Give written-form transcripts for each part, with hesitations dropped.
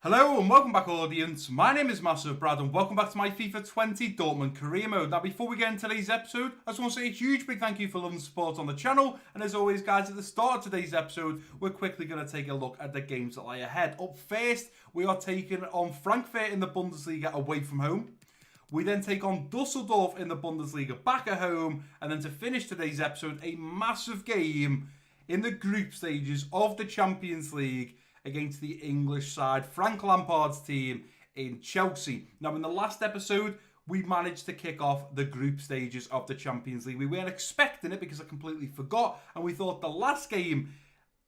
Hello and welcome back, audience. My name is MassiveBrad and welcome back to my FIFA 20 Dortmund career mode. Now, before we get into today's episode, I just want to say a huge big thank you for love and support on the channel. And as always, guys, at the start of today's episode, we're quickly going to take a look at the games that lie ahead. Up first, we are taking on Frankfurt in the Bundesliga away from home. We then take on Dusseldorf in the Bundesliga back at home. And then to finish today's episode, a massive game in the group stages of the Champions League against the English side, Frank Lampard's team in Chelsea. Now, in the last episode, we managed to kick off the group stages of the Champions League. We weren't expecting it because I completely forgot, and we thought the last game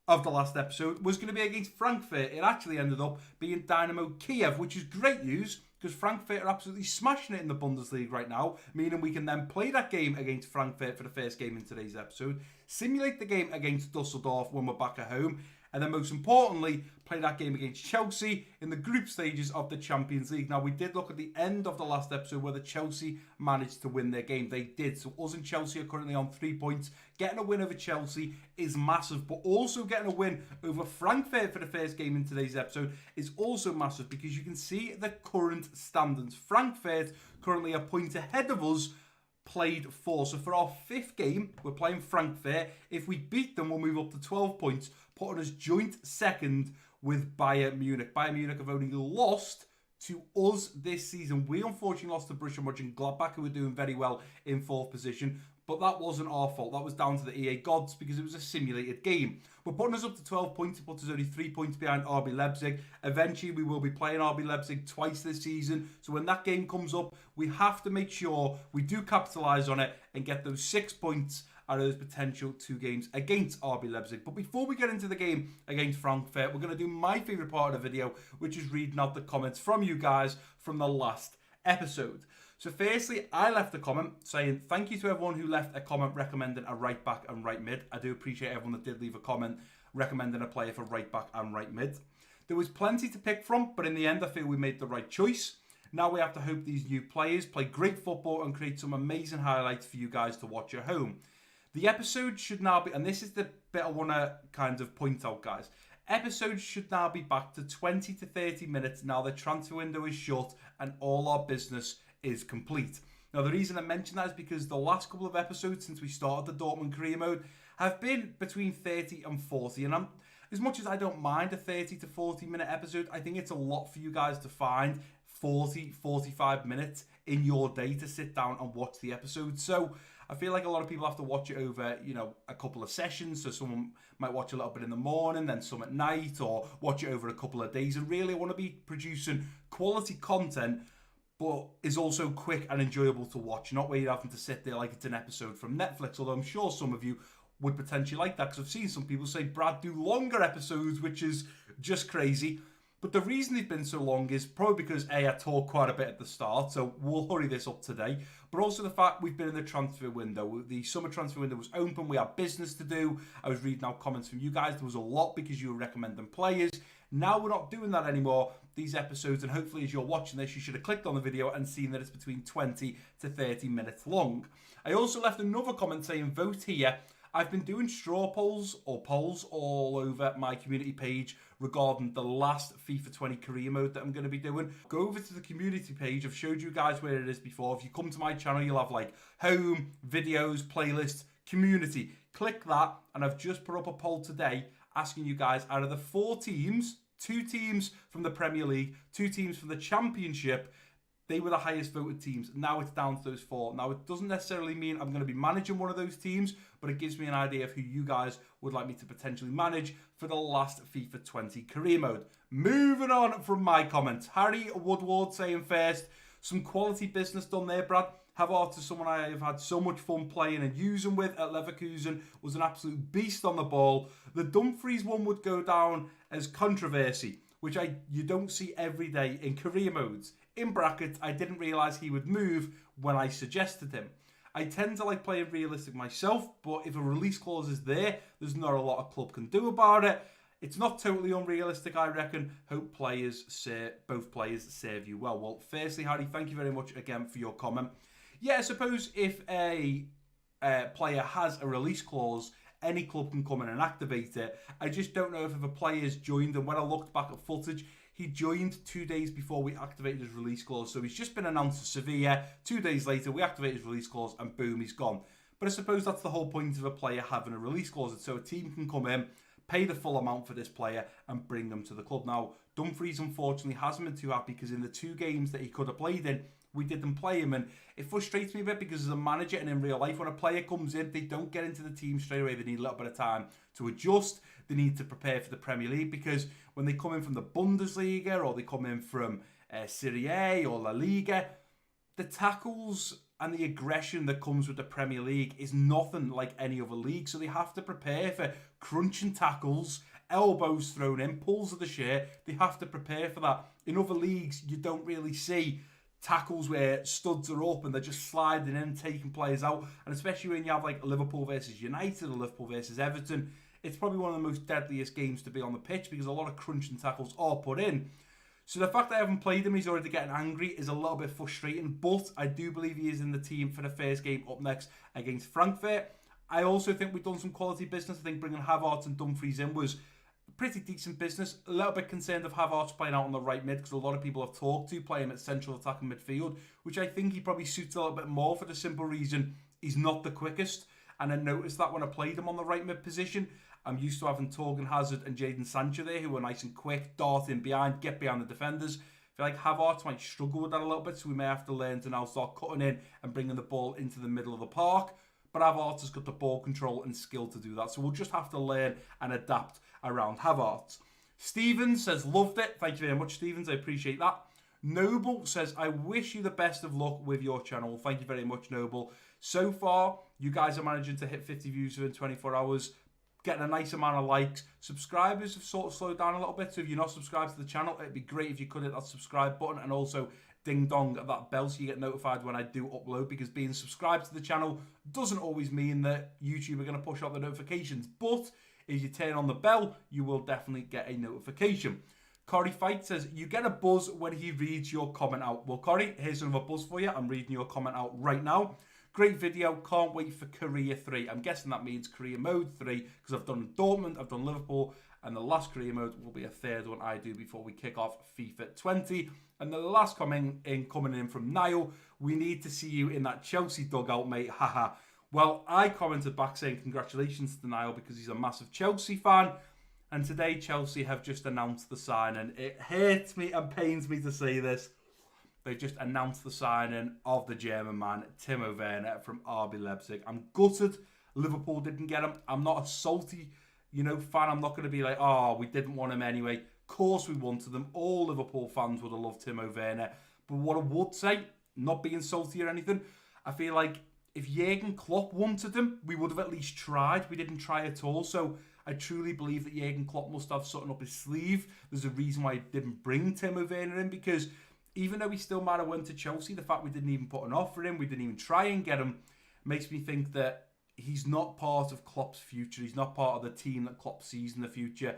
of the last episode was going to be against Frankfurt. It actually ended up being Dynamo Kiev, which is great news because Frankfurt are absolutely smashing it in the Bundesliga right now, meaning we can then play that game against Frankfurt for the first game in today's episode, simulate the game against Dusseldorf when we're back at home, and then most importantly, play that game against Chelsea in the group stages of the Champions League. Now, we did look at the end of the last episode whether Chelsea managed to win their game. They did. So us and Chelsea are currently on 3 points. Getting a win over Chelsea is massive, but also getting a win over Frankfurt for the first game in today's episode is also massive because you can see the current standings. Frankfurt currently a point ahead of us, played 4. So for our 5th game, we're playing Frankfurt. If we beat them, we'll move up to 12 points, putting us joint second with Bayern Munich. Bayern Munich have only lost to us this season. We unfortunately lost to Borussia Mönchengladbach, who were doing very well in 4th position. But that wasn't our fault. That was down to the EA gods because it was a simulated game. But putting us up to 12 points, it puts us only 3 points behind RB Leipzig. Eventually, we will be playing RB Leipzig twice this season. So when that game comes up, we have to make sure we do capitalise on it and get those 6 points out of those potential 2 games against RB Leipzig. But before we get into the game against Frankfurt, we're going to do my favourite part of the video, which is reading out the comments from you guys from the last episode. So firstly, I left a comment saying thank you to everyone who left a comment recommending a right back and right mid. I do appreciate everyone that did leave a comment recommending a player for right back and right mid. There was plenty to pick from, but in the end, I feel we made the right choice. Now we have to hope these new players play great football and create some amazing highlights for you guys to watch at home. The episode should now be, and this is the bit I want to kind of point out, guys. Episodes should now be back to 20 to 30 minutes now the transfer window is shut and all our business is complete. Now, the reason I mention that is because the last couple of episodes since we started the Dortmund career mode have been between 30 and 40. And as much as I don't mind a 30 to 40 minute episode, I think it's a lot for you guys to find 40, 45 minutes in your day to sit down and watch the episode. So I feel like a lot of people have to watch it over, a couple of sessions. So someone might watch a little bit in the morning, then some at night, or watch it over a couple of days. And really, I want to be producing quality content, but is also quick and enjoyable to watch, not where you're having to sit there like it's an episode from Netflix, although I'm sure some of you would potentially like that, because I've seen some people say, Brad, do longer episodes, which is just crazy. But the reason they've been so long is probably because, A, I talked quite a bit at the start, so we'll hurry this up today, but also the fact we've been in the transfer window. The summer transfer window was open, we had business to do. I was reading out comments from you guys, there was a lot because you were recommending players. Now we're not doing that anymore, these episodes, and hopefully as you're watching this, you should have clicked on the video and seen that it's between 20 to 30 minutes long. I also left another comment saying, vote here. I've been doing straw polls or polls all over my community page regarding the last FIFA 20 career mode that I'm going to be doing. Go over to the community page. I've showed you guys where it is before. If you come to my channel, you'll have like home, videos, playlists, community. Click that, and I've just put up a poll today asking you guys, out of the 4 teams, 2 teams from the Premier League, 2 teams from the Championship, they were the highest voted teams. Now it's down to those 4. Now, it doesn't necessarily mean I'm going to be managing one of those teams, but it gives me an idea of who you guys would like me to potentially manage for the last FIFA 20 career mode. Moving on from my comments. Harry Woodward saying first, some quality business done there, Brad. Havard to someone I have had so much fun playing and using with at Leverkusen, was an absolute beast on the ball. The Dumfries one would go down as controversy, which you don't see every day in career modes. In brackets, I didn't realise he would move when I suggested him. I tend to like playing realistic myself, but if a release clause is there, there's not a lot a club can do about it. It's not totally unrealistic, I reckon. Hope both players serve you well. Well, firstly, Harry, thank you very much again for your comment. Yeah, I suppose if a player has a release clause, any club can come in and activate it. I just don't know if a player's joined, and when I looked back at footage, he joined 2 days before we activated his release clause. So he's just been announced to Sevilla. 2 days later, we activate his release clause and boom, he's gone. But I suppose that's the whole point of a player having a release clause. So a team can come in, pay the full amount for this player and bring them to the club. Now, Dumfries unfortunately hasn't been too happy because in the 2 games that he could have played in, we didn't play him, and it frustrates me a bit because as a manager and in real life, when a player comes in, they don't get into the team straight away. They need a little bit of time to adjust. They need to prepare for the Premier League, because when they come in from the Bundesliga or they come in from Serie A or La Liga, the tackles and the aggression that comes with the Premier League is nothing like any other league. So they have to prepare for crunching tackles, elbows thrown in, pulls of the shirt. They have to prepare for that. In other leagues, you don't really see tackles where studs are up and they're just sliding in, taking players out. And especially when you have like Liverpool versus United or Liverpool versus Everton, it's probably one of the most deadliest games to be on the pitch because a lot of crunching tackles are put in. So the fact that I haven't played him, he's already getting angry, is a little bit frustrating. But I do believe he is in the team for the first game up next against Frankfurt. I also think we've done some quality business. I think bringing Havertz and Dumfries in was pretty decent business. A little bit concerned of Havertz playing out on the right mid because a lot of people have talked to play him at central attacking midfield, which I think he probably suits a little bit more for the simple reason he's not the quickest. And I noticed that when I played him on the right mid position, I'm used to having Torgan Hazard and Jadon Sancho there who are nice and quick, dart in behind, get behind the defenders. I feel like Havertz might struggle with that a little bit, so we may have to learn to now start cutting in and bringing the ball into the middle of the park. But Havertz has got the ball control and skill to do that, so we'll just have to learn and adapt around Havertz. Stevens says, loved it. Thank you very much, Stevens. I appreciate that. Noble says, I wish you the best of luck with your channel. Thank you very much, Noble. So far, you guys are managing to hit 50 views within 24 hours. Getting a nice amount of likes. Subscribers have sort of slowed down a little bit, so if you're not subscribed to the channel, it'd be great if you could hit that subscribe button and also ding dong at that bell so you get notified when I do upload, because being subscribed to the channel doesn't always mean that YouTube are going to push out the notifications, but if you turn on the bell, you will definitely get a notification. Corey Fight says, you get a buzz when he reads your comment out. Well, Corey, here's another buzz for you. I'm reading your comment out right now. Great video, can't wait for Career 3. I'm guessing that means Career Mode 3, because I've done Dortmund, I've done Liverpool, and the last Career Mode will be a third one I do before we kick off FIFA 20. And the last coming in from Niall, we need to see you in that Chelsea dugout, mate, haha. Well, I commented back saying congratulations to Niall because he's a massive Chelsea fan. And today Chelsea have just announced the signing. It hurts me and pains me to say this. They've just announced the signing of the German man, Timo Werner from RB Leipzig. I'm gutted Liverpool didn't get him. I'm not a salty, fan. I'm not going to be like, oh, we didn't want him anyway. Of course we wanted them. All Liverpool fans would have loved Timo Werner. But what I would say, not being salty or anything, I feel like if Jurgen Klopp wanted him, we would have at least tried. We didn't try at all. So I truly believe that Jurgen Klopp must have something up his sleeve. There's a reason why he didn't bring Timo Werner in, because even though he still might have went to Chelsea, the fact we didn't even put an offer in, we didn't even try and get him, makes me think that he's not part of Klopp's future. He's not part of the team that Klopp sees in the future.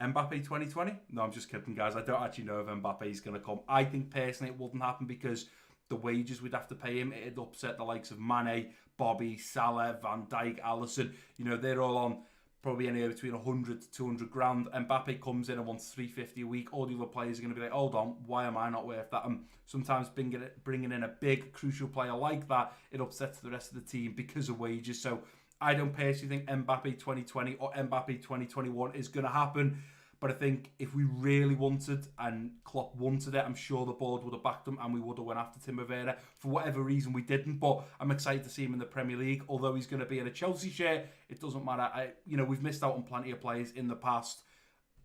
Mbappe 2020? No, I'm just kidding, guys. I don't actually know if Mbappe is going to come. I think personally it wouldn't happen because the wages we'd have to pay him, it'd upset the likes of Mane, Bobby, Salah, Van Dijk, Alisson. They're all on probably anywhere between 100 to 200 grand. Mbappe comes in and wants 350 a week. All the other players are going to be like, hold on, why am I not worth that? And sometimes bringing in a big, crucial player like that, it upsets the rest of the team because of wages. So I don't personally think Mbappe 2020 or Mbappe 2021 is going to happen. But I think if we really wanted and Klopp wanted it, I'm sure the board would have backed him and we would have went after Timo Werner. For whatever reason, we didn't. But I'm excited to see him in the Premier League. Although he's going to be in a Chelsea shirt, it doesn't matter. We've missed out on plenty of players in the past.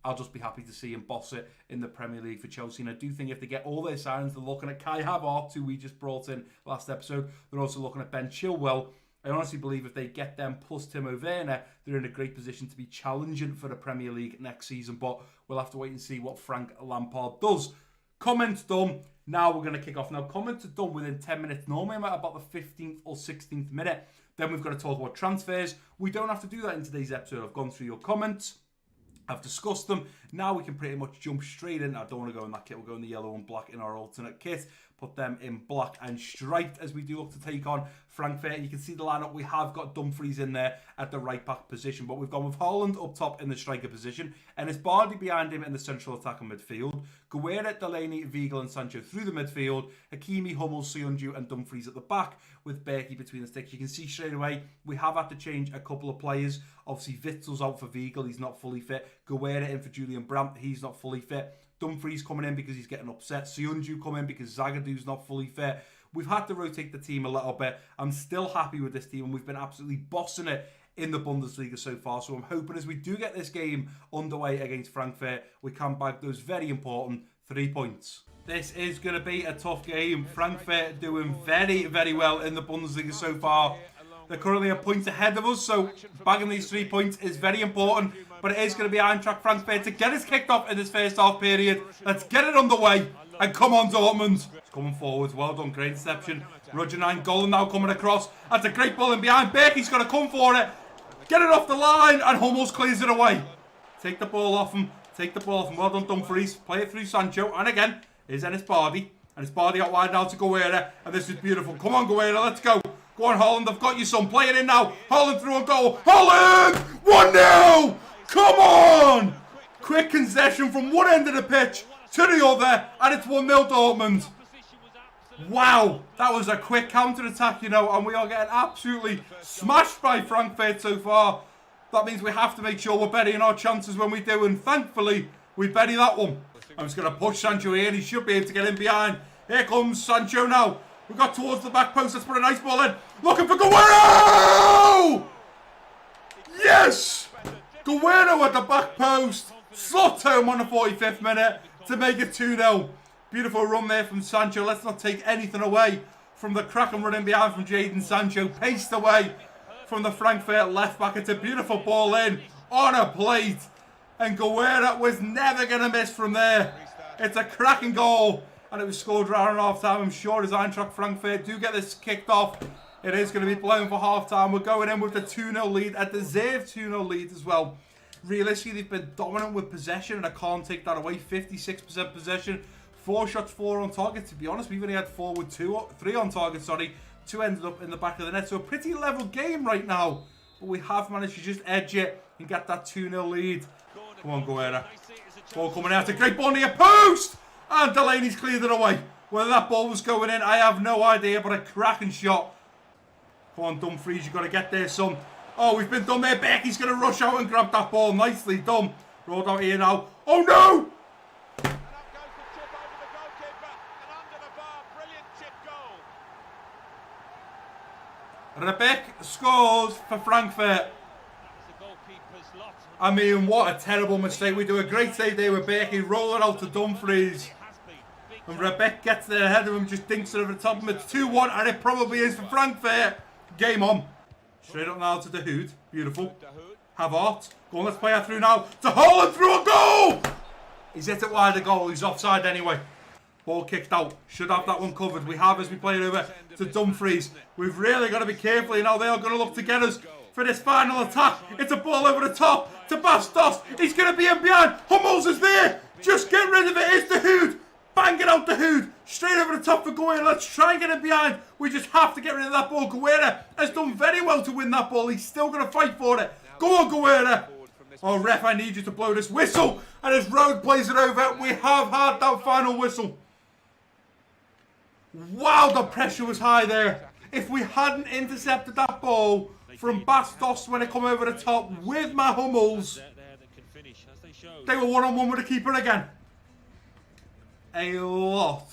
I'll just be happy to see him boss it in the Premier League for Chelsea. And I do think if they get all their signings, they're looking at Kai Havertz, who we just brought in last episode. They're also looking at Ben Chilwell. I honestly believe if they get them plus Timo Werner, they're in a great position to be challenging for the Premier League next season. But we'll have to wait and see what Frank Lampard does. Comments done. Now we're going to kick off. Now, comments are done within 10 minutes. Normally I'm at about the 15th or 16th minute. Then we've got to talk about transfers. We don't have to do that in today's episode. I've gone through your comments. I've discussed them. Now we can pretty much jump straight in. I don't want to go in that kit. We'll go in the yellow and black in our alternate kit. Put them in black and striped as we do look to take on Frankfurt. You can see the lineup. We have got Dumfries in there at the right back position, but we've gone with Haaland up top in the striker position, and it's Bardi behind him in the central attacking midfield. Guerra, Delaney, Weigl and Sancho through the midfield. Hakimi, Hummels, Soyuncu and Dumfries at the back with Berkey between the sticks. You can see straight away we have had to change a couple of players. Obviously, Witzel's out for Weigl. He's not fully fit. Guerra in for Julian Brandt. He's not fully fit. Dumfries coming in because he's getting upset. Soyuncu coming in because Zagadu's not fully fit. We've had to rotate the team a little bit. I'm still happy with this team, and we've been absolutely bossing it in the Bundesliga so far. So I'm hoping as we do get this game underway against Frankfurt, we can bag those very important 3 points. This is going to be a tough game. Frankfurt doing very, very well in the Bundesliga so far. They're currently a point ahead of us, so bagging these 3 points is very important. But it is going to be Eintracht Frankfurt to get us kicked off in this first half period. Let's get it underway. And come on, Dortmund. It's coming forwards. Well done. Great interception. Roger 9 Golan now coming across. That's a great ball in behind. Berkey's going to come for it. Get it off the line. And Hummels clears it away. Take the ball off him. Take the ball off him. Well done, Dumfries. Play it through Sancho. And again, here's Ennis Bardi. And it's Bardi out wide now to Guerra. And this is beautiful. Come on, Guerra. Let's go. Go on, Haaland. I've got you, son. Play it in now. Haaland through a goal. Haaland! 1-0! Come on! Quick concession from one end of the pitch to the other, and it's 1-0 Dortmund. Wow, that was a quick counter-attack, you know, and we are getting absolutely smashed by Frankfurt so far. That means we have to make sure we're betting our chances when we do, and thankfully, we betty that one. I'm just going to push Sancho here, and he should be able to get in behind. Here comes Sancho now. We got towards the back post. Let's put a nice ball in. Looking for Guerrero! Yes! Guerrero at the back post. Slot home on the 45th minute to make it 2-0. Beautiful run there from Sancho. Let's not take anything away from the cracking running behind from Jadon Sancho. Paced away from the Frankfurt left back. It's a beautiful ball in on a plate. And Guerrero was never going to miss from there. It's a cracking goal. And it was scored around half time. I'm sure as Eintracht Frankfurt do get this kicked off, it is going to be blown for half time. We're going in with the 2-0 lead, a deserved 2-0 lead as well. Realistically, they've been dominant with possession, and I can't take that away. 56% possession, 4 shots, 4 on target. To be honest, we've only had 4 with 3 on target, sorry. 2 ended up in the back of the net. So a pretty level game right now. But we have managed to just edge it and get that 2-0 lead. Come on, Guerra. Ball coming out. A great ball near post! And Delaney's cleared it away. Whether that ball was going in, I have no idea, but a cracking shot. Come on, Dumfries, you've got to get there, son. Oh, we've been done there. Becky's going to rush out and grab that ball. Nicely done. Rolled out here now. Oh, no! And up goes the chip over the goalkeeper. And under the bar, brilliant chip goal. Rebek scores for Frankfurt. I mean, what a terrible mistake. We do a great save there with Berkey. Roll it out to Dumfries. And Rebek gets there ahead of him, just dinks it over the top of him. It's 2-1, and it probably is for Frankfurt. Game on. Straight up now to De Hood. Beautiful. Havertz. Go on, let's play that through now. To Haaland through a goal! He's hit it wide the goal. He's offside anyway. Ball kicked out. Should have that one covered. We have as we play it over to Dumfries. We've really got to be careful. You know, they are going to look to get us for this final attack. It's a ball over the top to Bastos. He's going to be in behind. Hummels is there. Just get rid of it. It's De Hood. Bang it out De Hood. Straight over the top for Guerra. Let's try and get it behind. We just have to get rid of that ball. Guerra has done very well to win that ball. He's still going to fight for it. Go on, Guerra. Oh, ref, I need you to blow this whistle. And as Road plays it over, we have had that final whistle. Wow, the pressure was high there. If we hadn't intercepted that ball from Bastos when it come over the top with my Hummels, they were one-on-one with the keeper again. A lot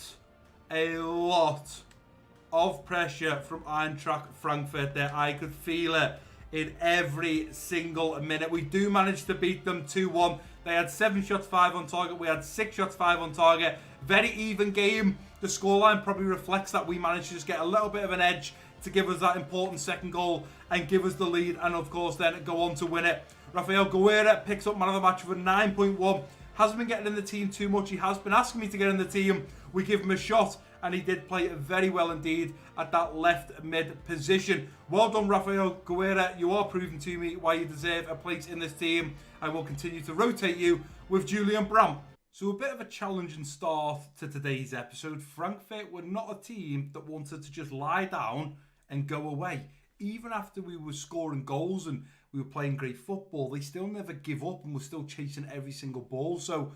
of pressure from Eintracht Frankfurt there. I could feel it in every single minute. We do manage to beat them 2-1. They had 7 shots, 5 on target. We had 6 shots, 5 on target. Very even game. The scoreline probably reflects that we managed to just get a little bit of an edge to give us that important second goal and give us the lead, and of course then go on to win it. Rafael Guerra picks up man of the match with a 9.1. Hasn't been getting in the team too much. He has been asking me to get in the team. We give him a shot, and he did play very well indeed at that left mid position. Well done, Rafael Guerra. You are proving to me why you deserve a place in this team. I will continue to rotate you with Julian Brandt. So a bit of a challenging start to today's episode. Frankfurt were not a team that wanted to just lie down and go away. Even after we were scoring goals and we were playing great football, they still never give up and were still chasing every single ball. So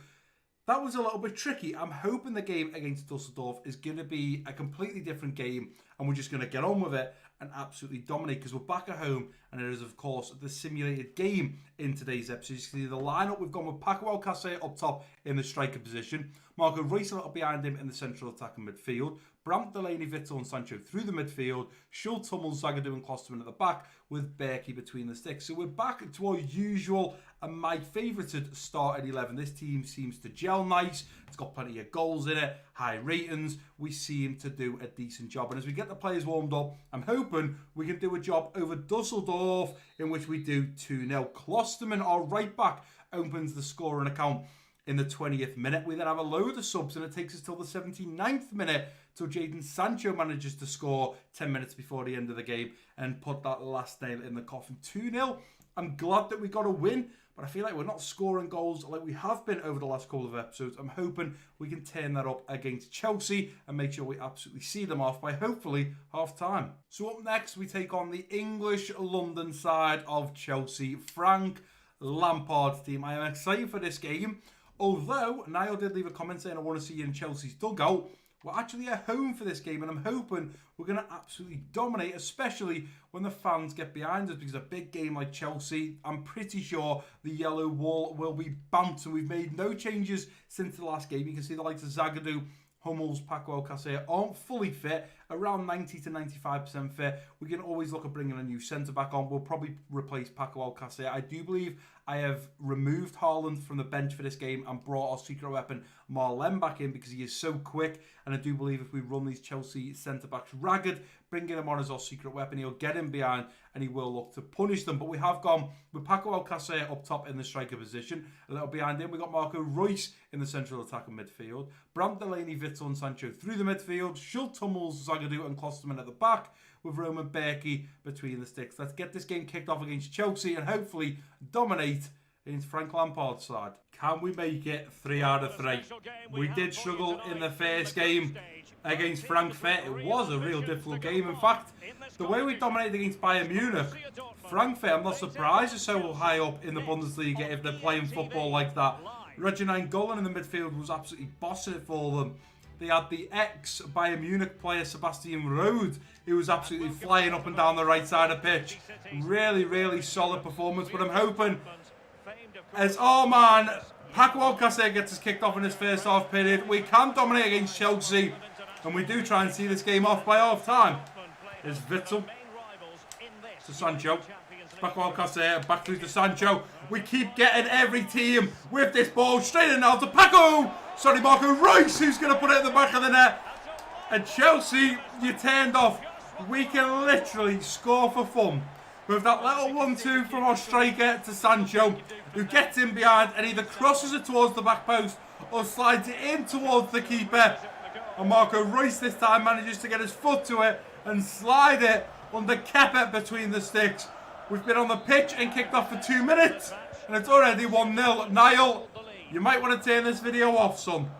that was a little bit tricky. I'm hoping the game against Dusseldorf is going to be a completely different game and we're just going to get on with it and absolutely dominate because we're back at home and it is, of course, the simulated game in today's episode. You see the lineup, we've gone with Paco Alcacer up top in the striker position, Marco Reus a little behind him in the central attacking midfield, Brandt, Delaney, Witsel and Sancho through the midfield, Schultz, Hummels, Zagadou and Klosterman at the back with Berkey between the sticks. So we're back to our usual and my favoured starting 11. This team seems to gel nice. It's got plenty of goals in it, high ratings. We seem to do a decent job. And as we get the players warmed up, I'm hoping we can do a job over Dusseldorf in which we do 2-0. Klosterman, our right back, opens the scoring account in the 20th minute. We then have a load of subs and it takes us till the 79th minute till Jadon Sancho manages to score 10 minutes before the end of the game and put that last nail in the coffin. 2-0. I'm glad that we got a win, but I feel like we're not scoring goals like we have been over the last couple of episodes. I'm hoping we can turn that up against Chelsea and make sure we absolutely see them off by hopefully half-time. So up next, we take on the English London side of Chelsea, Frank Lampard's team. I am excited for this game. Although, Niall did leave a comment saying, I want to see you in Chelsea's dugout. We're actually at home for this game, and I'm hoping we're going to absolutely dominate, especially when the fans get behind us, because a big game like Chelsea, I'm pretty sure the yellow wall will be bouncing. We've made no changes since the last game. You can see the likes of Zagadou, Hummels, Paco Alcacer aren't fully fit, around 90 to 95% fit. We can always look at bringing a new centre-back on. We'll probably replace Paco Alcacer. I do believe I have removed Haaland from the bench for this game and brought our secret weapon Marlene back in because he is so quick. And I do believe if we run these Chelsea centre-backs ragged, bringing him on as our secret weapon, he'll get him behind and he will look to punish them. But we have gone with Paco Alcacer up top in the striker position. A little behind him, we got Marco Reus in the central attacking midfield. Brandt, Delaney, Witsel and Sancho through the midfield. Schultz, Hummels, Zagadou and Klosterman at the back with Roman Berkey between the sticks. Let's get this game kicked off against Chelsea and hopefully dominate against Frank Lampard's side. Can we make it 3 out of 3? We did struggle in the first game against Frankfurt. It was a real difficult game. In fact, the way we dominated against Bayern Munich, Frankfurt, I'm not surprised they're so high up in the Bundesliga if they're playing football like that. Reginald Gullen in the midfield was absolutely bossing it for them. They had the ex-Bayern Munich player Sebastian Rode, who was absolutely flying up and down the right side of pitch. Really, really solid performance, but I'm hoping Paco Alcacer gets us kicked off in his first half period. We can dominate against Chelsea, and we do try and see this game off by half time. There's Witsel to Sancho. Paco Alcacer back through to Sancho. We keep getting every team with this ball straight in now to Marco Reus, who's going to put it in the back of the net. And Chelsea, you turned off. We can literally score for fun with that little 1-2 from our striker to Sancho, who gets in behind and either crosses it towards the back post or slides it in towards the keeper. And Marco Reus this time manages to get his foot to it and slide it under Kepa between the sticks. We've been on the pitch and kicked off for 2 minutes and it's already 1-0. Niall, you might want to turn this video off, son.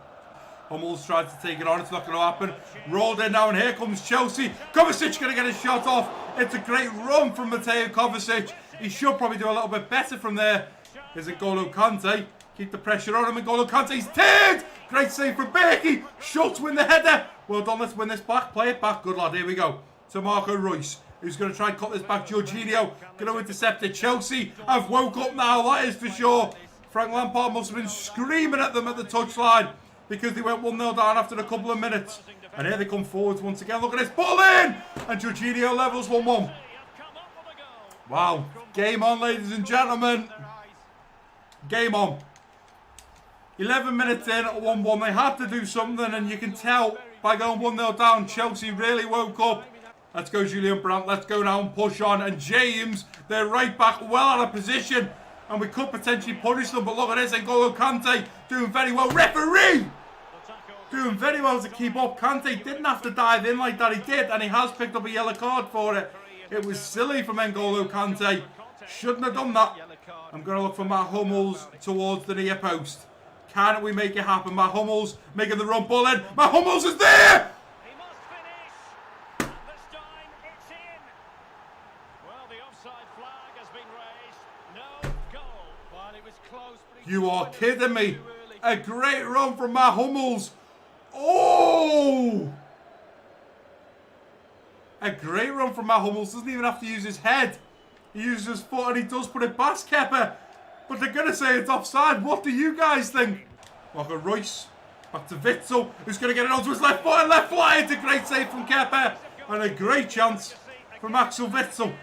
Hummels tried to take it on, it's not going to happen. Rolled in now and here comes Chelsea. Kovacic going to get his shot off. It's a great run from Mateo Kovacic. He should probably do a little bit better from there. Here's N'Golo Kante. Keep the pressure on him. N'Golo Kante's turned. Great save from Berkey. Schultz win the header. Well done, let's win this back. Play it back. Good lad, here we go. To Marco Reus, who's going to try and cut this back. Jorginho going to intercept it. Chelsea have woke up now, that is for sure. Frank Lampard must have been screaming at them at the touchline because they went 1-0 down after a couple of minutes. And here they come forwards once again. Look at this, ball in! And Jorginho levels 1-1. Wow, game on, ladies and gentlemen. Game on. 11 minutes in at 1-1. They had to do something, and you can tell by going 1-0 down, Chelsea really woke up. Let's go, Julian Brandt. Let's go now and push on. And James, they're right back, well out of position. And we could potentially punish them, but look at this, N'Golo Kante doing very well. Referee! Doing doing very well to keep up. Kante didn't have to dive in like that. He did, and he has picked up a yellow card for it. It was silly from N'Golo Kante. Shouldn't have done that. I'm going to look for Matt Hummels towards the near post. Can we make it happen? Matt Hummels making the run ball in. Matt Hummels is there! He must finish. And this time it's in. Well, the offside flag has been raised. No goal. Well, it was close. But You are kidding me. A great run from Matt Hummels. Oh! A great run from Matt Hummels. Doesn't even have to use his head. He uses his foot and he does put it past Kepa. But they're going to say it's offside. What do you guys think? Marco Reus. Back to Witsel, who's going to get it onto his left foot and left fly. It's a great save from Kepa. And a great chance from Axel Witsel.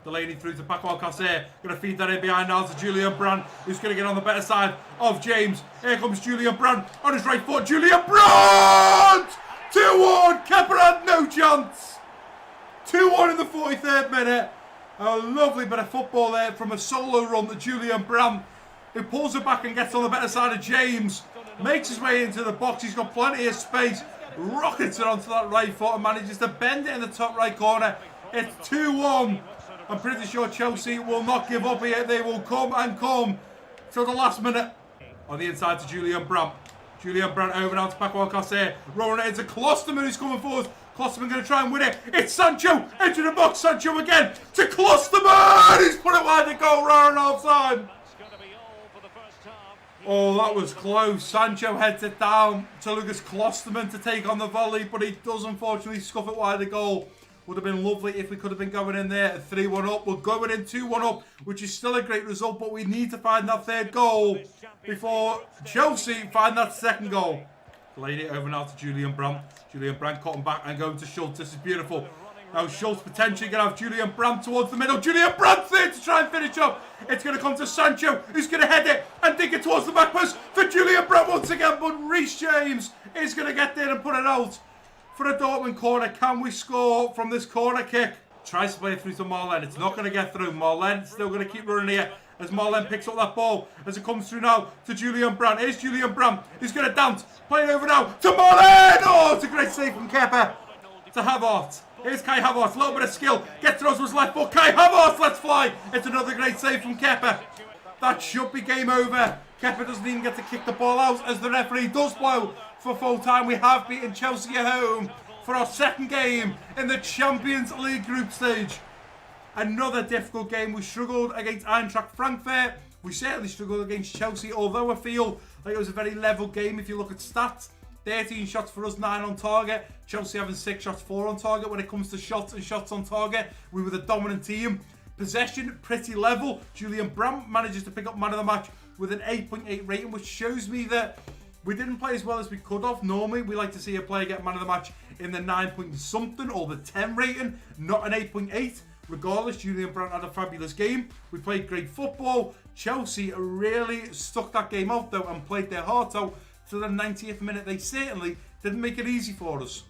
Delaney through to Paco Alcacer. Going to feed that in behind now to Julian Brandt, who's going to get on the better side of James. Here comes Julian Brandt on his right foot. Julian Brandt! 2-1. Kepa had no chance. 2-1 in the 43rd minute. A lovely bit of football there from a solo run to Julian Brandt, who pulls it back and gets on the better side of James. Makes his way into the box. He's got plenty of space. Rockets it onto that right foot and manages to bend it in the top right corner. It's 2-1. I'm pretty sure Chelsea will not give up here. They will come and come till the last minute. On the inside to Julian Brandt. Julian Brandt over now to Paco Alcacer. Rolling it into Klosterman, who's coming forward. Klosterman going to try and win it. It's Sancho. Into the box. Sancho again to Klosterman. He's put it wide the goal. Round offside. Oh, that was close. Sancho heads it down to Lucas Klosterman to take on the volley, but he does unfortunately scuff it wide the goal. Would have been lovely if we could have been going in there at 3-1 up. We're going in 2-1 up, which is still a great result, but we need to find that third goal before Chelsea find that second goal. Delayed it over now to Julian Brandt. Julian Brandt cutting back and going to Schultz. This is beautiful. Now Schultz potentially going to have Julian Brandt towards the middle. Julian Brandt there to try and finish up. It's going to come to Sancho, who's going to head it and dig it towards the back post for Julian Brandt once again. But Reece James is going to get there and put it out for a Dortmund corner. Can we score from this corner kick? Tries to play it through to Marlen. It's not going to get through. Marlen still going to keep running here as Marlen picks up that ball as it comes through now to Julian Brandt. Here's Julian Brandt. He's going to dance. Play it over now to Marlen. Oh, it's a great save from Kepa to Havertz. Here's Kai Havertz. A little bit of skill. Gets throws to his left foot. Kai Havertz, let's fly. It's another great save from Kepa. That should be game over. Kepa doesn't even get to kick the ball out as the referee does blow for full time. We have beaten Chelsea at home for our second game in the Champions League group stage. Another difficult game. We struggled against Eintracht Frankfurt. We certainly struggled against Chelsea, although I feel like it was a very level game if you look at stats. 13 shots for us, 9 on target. Chelsea having 6 shots, 4 on target. When it comes to shots and shots on target, we were the dominant team. Possession, pretty level. Julian Brandt manages to pick up man of the match with an 8.8 rating, which shows me that we didn't play as well as we could have. Normally, we like to see a player get man of the match in the 9 point something or the 10 rating, not an 8.8. Regardless, Julian Brandt had a fabulous game. We played great football. Chelsea really stuck that game out, though, and played their heart out to the 90th minute. They certainly didn't make it easy for us.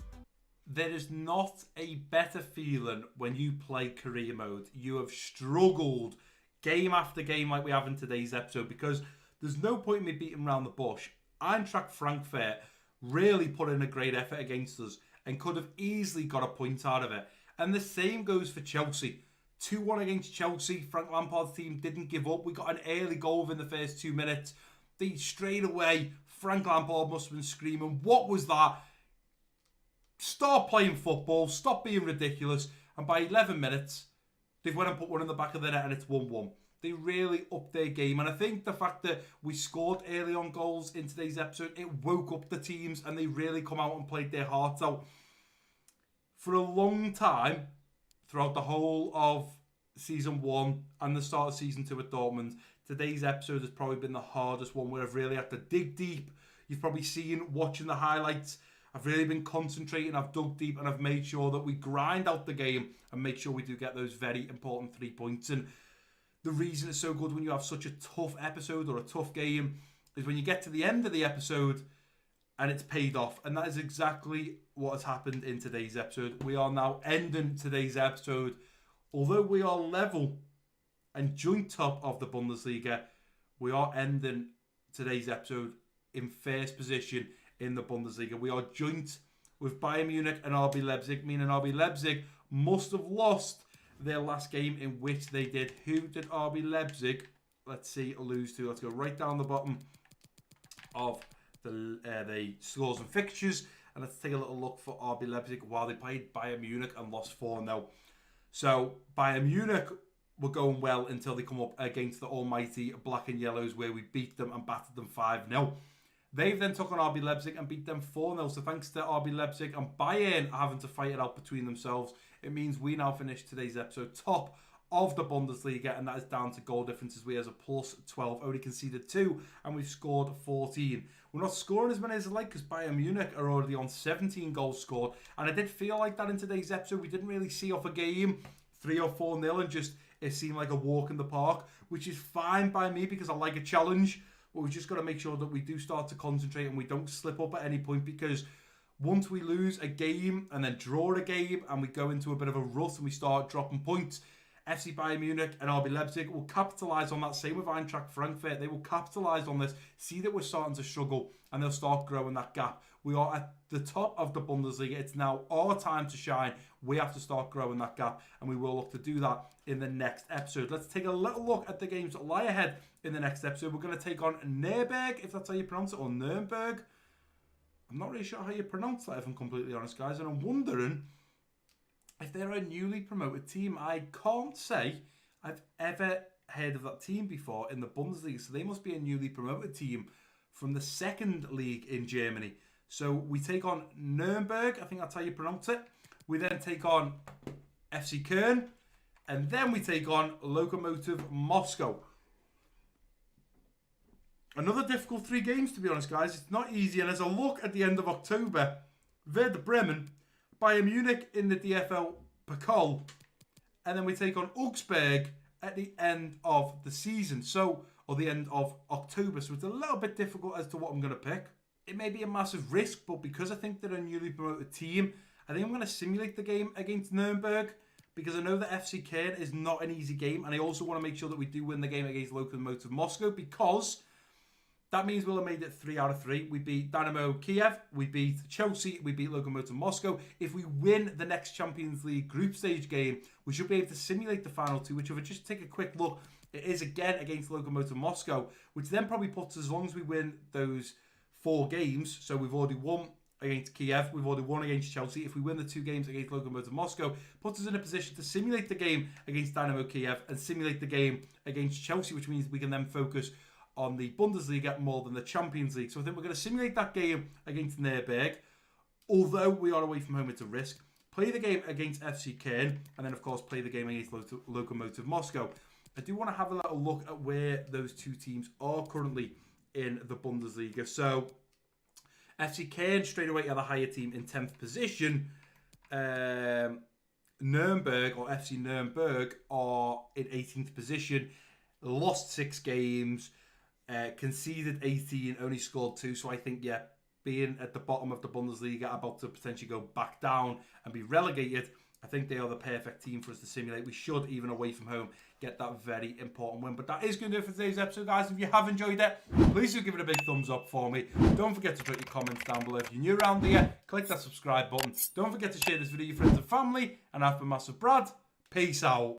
There is not a better feeling when you play career mode. You have struggled game after game like we have in today's episode, because there's no point in me beating around the bush. Eintracht Frankfurt really put in a great effort against us and could have easily got a point out of it. And the same goes for Chelsea. 2-1 against Chelsea. Frank Lampard's team didn't give up. We got an early goal within the first 2 minutes. They straight away, Frank Lampard must have been screaming, what was that? Start playing football, stop being ridiculous. And by 11 minutes, they've went and put one in the back of the net and it's 1-1. They really upped their game. And I think the fact that we scored early on goals in today's episode, it woke up the teams and they really come out and played their hearts out. For a long time, throughout the whole of Season 1 and the start of Season 2 at Dortmund, today's episode has probably been the hardest one, where I've really had to dig deep. You've probably seen, watching the highlights, I've really been concentrating, I've dug deep, and I've made sure that we grind out the game and make sure we do get those very important 3 points. And the reason it's so good when you have such a tough episode or a tough game is when you get to the end of the episode and it's paid off. And that is exactly what has happened in today's episode. We are now ending today's episode. Although we are level and joint top of the Bundesliga, we are ending today's episode in first position in the Bundesliga. We are joint with Bayern Munich and RB Leipzig, meaning RB Leipzig must have lost their last game in which they did. Who did RB Leipzig, let's see, lose to? Let's go right down the bottom of the scores and fixtures, and let's take a little look for RB Leipzig while they played Bayern Munich and lost 4-0. So Bayern Munich were going well until they come up against the almighty Black and Yellows, where we beat them and battered them 5-0. They then took on RB Leipzig and beat them 4-0. So thanks to RB Leipzig and Bayern having to fight it out between themselves, it means we now finish today's episode top of the Bundesliga, and that is down to goal differences. We have a plus 12, only conceded 2, and we've scored 14. We're not scoring as many as I'd like because Bayern Munich are already on 17 goals scored, and I did feel like that in today's episode. We didn't really see off a game 3 or 4-0, and just it seemed like a walk in the park, which is fine by me because I like a challenge. But we've just got to make sure that we do start to concentrate and we don't slip up at any point, because once we lose a game and then draw a game and we go into a bit of a rut and we start dropping points, FC Bayern Munich and RB Leipzig will capitalise on that. Same with Eintracht Frankfurt. They will capitalise on this, see that we're starting to struggle, and they'll start growing that gap. We are at the top of the Bundesliga. It's now our time to shine. We have to start growing that gap, and we will look to do that in the next episode. Let's take a little look at the games that lie ahead in the next episode. We're going to take on Nürnberg, if that's how you pronounce it, or Nürnberg. I'm not really sure how you pronounce that, if I'm completely honest, guys, and I'm wondering if they're a newly promoted team. I can't say I've ever heard of that team before in the Bundesliga, so they must be a newly promoted team from the second league in Germany. So we take on Nuremberg, I think that's how you pronounce it. We then take on FC Köln, and then we take on Lokomotiv Moscow. Another difficult 3 games, to be honest, guys. It's not easy, and as I look at the end of October, Werder Bremen, Bayern Munich in the DFL Pokal, and then we take on Augsburg at the end of the season, or the end of October. So it's a little bit difficult as to what I'm going to pick. It may be a massive risk, but because I think they're a newly promoted team, I think I'm going to simulate the game against Nuremberg, because I know that FC Köln is not an easy game, and I also want to make sure that we do win the game against Lokomotiv Moscow, because that means we'll have made it 3 out of 3. We beat Dynamo Kiev, we beat Chelsea, we beat Lokomotiv Moscow. If we win the next Champions League group stage game, we should be able to simulate the final 2, which if I just take a quick look, it is again against Lokomotiv Moscow, which then probably puts us, as long as we win those 4 games, so we've already won against Kiev, we've already won against Chelsea. If we win the 2 games against Lokomotiv Moscow, puts us in a position to simulate the game against Dynamo Kiev and simulate the game against Chelsea, which means we can then focus on the Bundesliga more than the Champions League. So I think we're going to simulate that game against Nürnberg. Although we are away from home, it's a risk. Play the game against FC Köln, and then of course play the game against Lokomotiv Moscow. I do want to have a little look at where those 2 teams are currently in the Bundesliga. So FC Köln straight away are the higher team in 10th position. Nuremberg, or FC Nuremberg, are in 18th position. Lost 6 games. Conceded 18, only scored 2. So I think, yeah, being at the bottom of the Bundesliga, about to potentially go back down and be relegated, I think they are the perfect team for us to simulate. We should, even away from home, get that very important win. But that is going to do it for today's episode, guys. If you have enjoyed it, please do give it a big thumbs up for me. Don't forget to put your comments down below. If you're new around here, click that subscribe button. Don't forget to share this video with your friends and family. And I've been MassiveBrad. Peace out.